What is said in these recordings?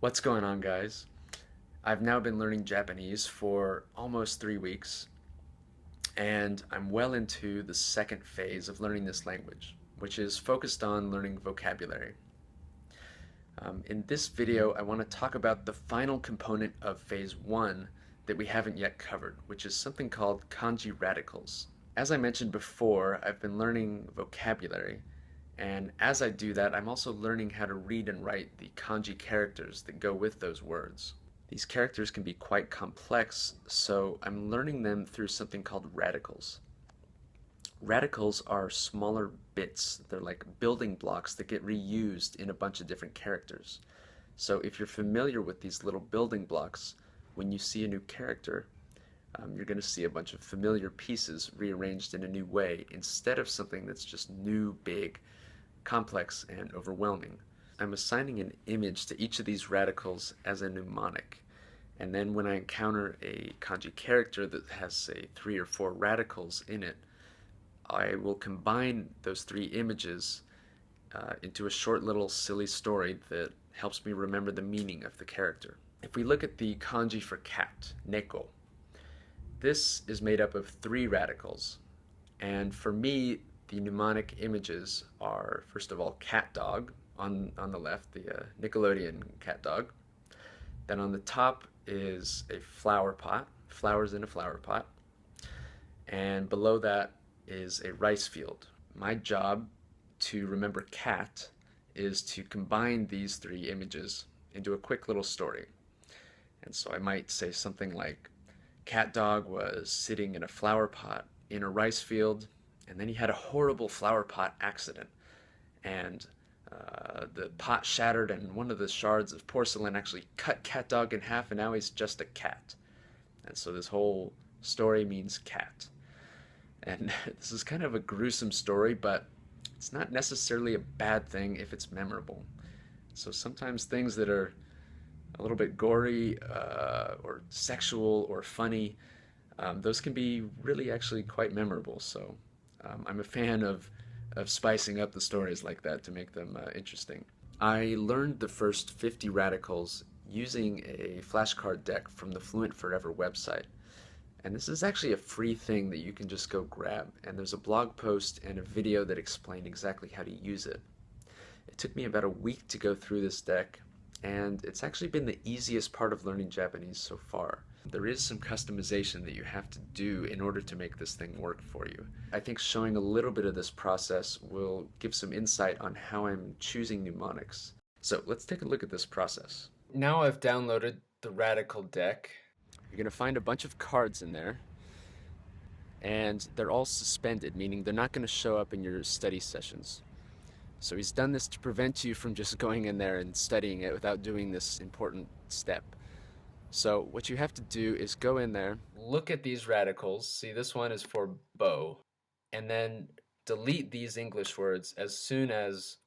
What's going on, guys? I've now been learning Japanese for almost 3 weeks, and I'm well into the second phase of learning this language, which is focused on learning vocabulary. In this video, I want to talk about the final component of phase 1 that we haven't yet covered, which is something called kanji radicals. As I mentioned before, I've been learning vocabulary, and as I do that, I'm also learning how to read and write the kanji characters that go with those words. These characters can be quite complex, so I'm learning them through something called radicals. Radicals are smaller bits. They're like building blocks that get reused in a bunch of different characters. So if you're familiar with these little building blocks, when you see a new character, you're going to see a bunch of familiar pieces rearranged in a new way instead of something that's just new, big, complex, and overwhelming. I'm assigning an image to each of these radicals as a mnemonic. And then when I encounter a kanji character that has, say, 3 or 4 radicals in it, I will combine those 3 images into a short little silly story that helps me remember the meaning of the character. If we look at the kanji for cat, neko, this is made up of 3 radicals. And for me, the mnemonic images are, first of all, cat dog on the left, the Nickelodeon cat dog. Then on the top is a flower pot, flowers in a flower pot. And below that is a rice field. My job to remember cat is to combine these 3 images into a quick little story. And so I might say something like, cat dog was sitting in a flower pot in a rice field, and then he had a horrible flower pot accident. And the pot shattered, and one of the shards of porcelain actually cut cat dog in half, and now he's just a cat. And so this whole story means cat. And this is kind of a gruesome story, but it's not necessarily a bad thing if it's memorable. So sometimes things that are a little bit gory or sexual or funny, those can be really actually quite memorable. So I'm a fan of spicing up the stories like that to make them interesting. I learned the first 50 radicals using a flashcard deck from the Fluent Forever website. And this is actually a free thing that you can just go grab. And there's a blog post and a video that explain exactly how to use it. It took me about a week to go through this deck, and it's actually been the easiest part of learning Japanese so far. There is some customization that you have to do in order to make this thing work for you. I think showing a little bit of this process will give some insight on how I'm choosing mnemonics. So let's take a look at this process. Now I've downloaded the Radical deck. You're going to find a bunch of cards in there, and they're all suspended, meaning they're not going to show up in your study sessions. So he's done this to prevent you from just going in there and studying it without doing this important step. So what you have to do is go in there, look at these radicals. See, this one is for bow. And then delete these English words as soon as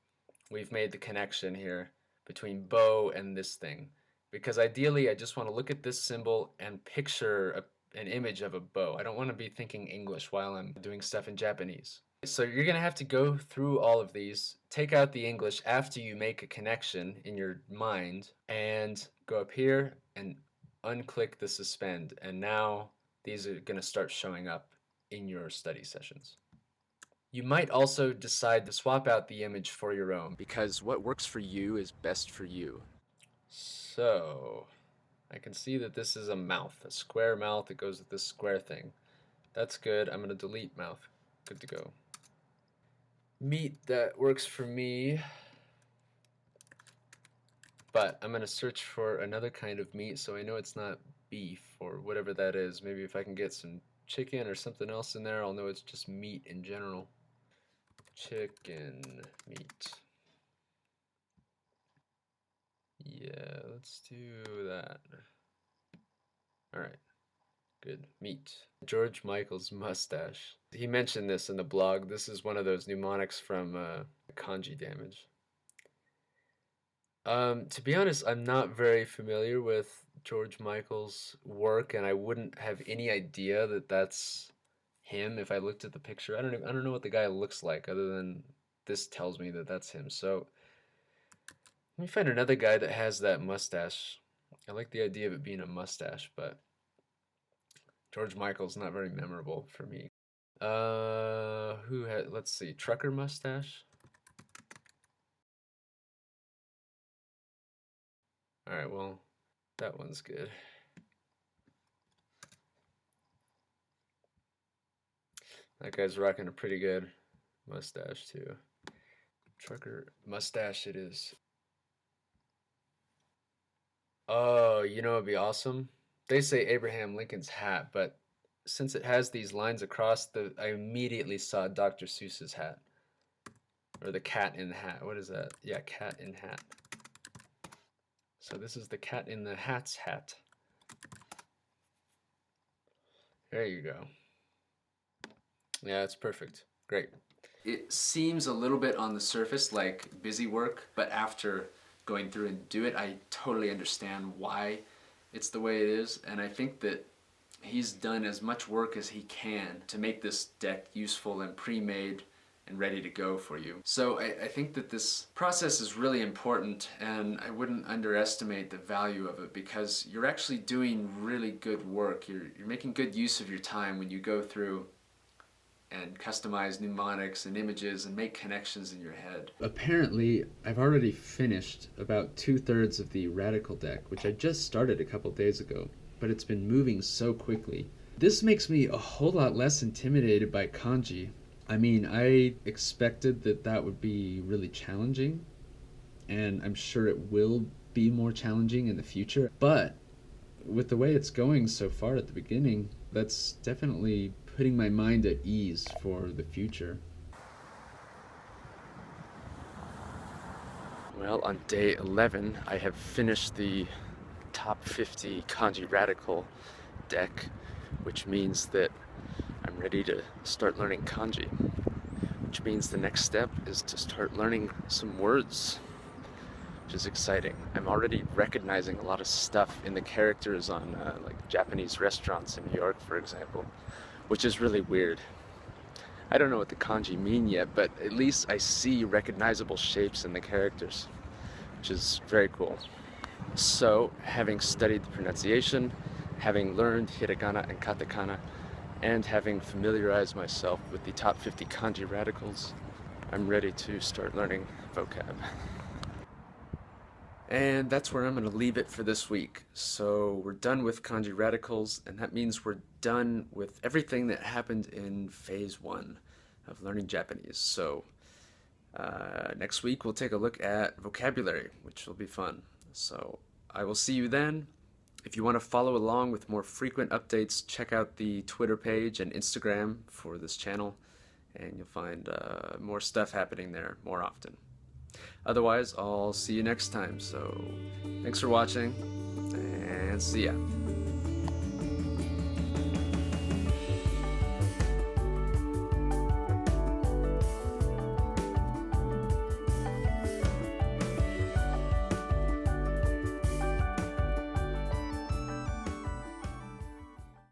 we've made the connection here between bow and this thing. Because ideally, I just want to look at this symbol and picture an image of a bow. I don't want to be thinking English while I'm doing stuff in Japanese. So you're going to have to go through all of these, take out the English after you make a connection in your mind, and go up here and unclick the suspend. And now these are going to start showing up in your study sessions. You might also decide to swap out the image for your own, because what works for you is best for you. So I can see that this is a mouth, a square mouth that goes with this square thing. That's good. I'm going to delete mouth. Good to go. Meat, that works for me, but I'm going to search for another kind of meat so I know it's not beef or whatever that is. Maybe if I can get some chicken or something else in there, I'll know it's just meat in general. Chicken meat. Yeah, let's do that. All right, good. Meat. George Michael's mustache. He mentioned this in the blog. This is one of those mnemonics from Kanji Damage. To be honest, I'm not very familiar with George Michael's work, and I wouldn't have any idea that that's him if I looked at the picture. I don't know what the guy looks like other than this tells me that that's him. So Let me find another guy that has that mustache. I like the idea of it being a mustache, but George Michael's not very memorable for me. Who had, let's see, trucker mustache? All right, well, that one's good. That guy's rocking a pretty good mustache too. Trucker mustache it is. Oh, you know it'd be awesome? They say Abraham Lincoln's hat, but since it has these lines across I immediately saw Dr. Seuss's hat. Or the cat in the hat. What is that? Yeah, cat in hat. So this is the cat in the hat's hat. There you go. Yeah, it's perfect. Great. It seems a little bit on the surface like busy work, but after going through and do it, I totally understand why it's the way it is, and I think that he's done as much work as he can to make this deck useful and pre-made and ready to go for you. So I think that this process is really important, and I wouldn't underestimate the value of it because you're actually doing really good work. You're making good use of your time when you go through and customize mnemonics and images and make connections in your head. Apparently, I've already finished about 2/3 of the Radical deck, which I just started a couple days ago, but it's been moving so quickly. This makes me a whole lot less intimidated by Kanji. I mean, I expected that that would be really challenging, and I'm sure it will be more challenging in the future, but with the way it's going so far at the beginning, that's definitely putting my mind at ease for the future. Well, on day 11, I have finished the top 50 Kanji Radical deck, which means that I'm ready to start learning Kanji, which means the next step is to start learning some words, which is exciting. I'm already recognizing a lot of stuff in the characters on like Japanese restaurants in New York, for example, which is really weird. I don't know what the kanji mean yet, but at least I see recognizable shapes in the characters, which is very cool. So, having studied the pronunciation, having learned Hiragana and Katakana, and having familiarized myself with the top 50 kanji radicals, I'm ready to start learning vocab. And that's where I'm going to leave it for this week. So we're done with kanji radicals, and that means we're done with everything that happened in phase 1 of learning Japanese. So next week we'll take a look at vocabulary, which will be fun. So I will see you then. If you want to follow along with more frequent updates, check out the Twitter page and Instagram for this channel, and you'll find more stuff happening there more often. Otherwise, I'll see you next time. So thanks for watching, and see ya.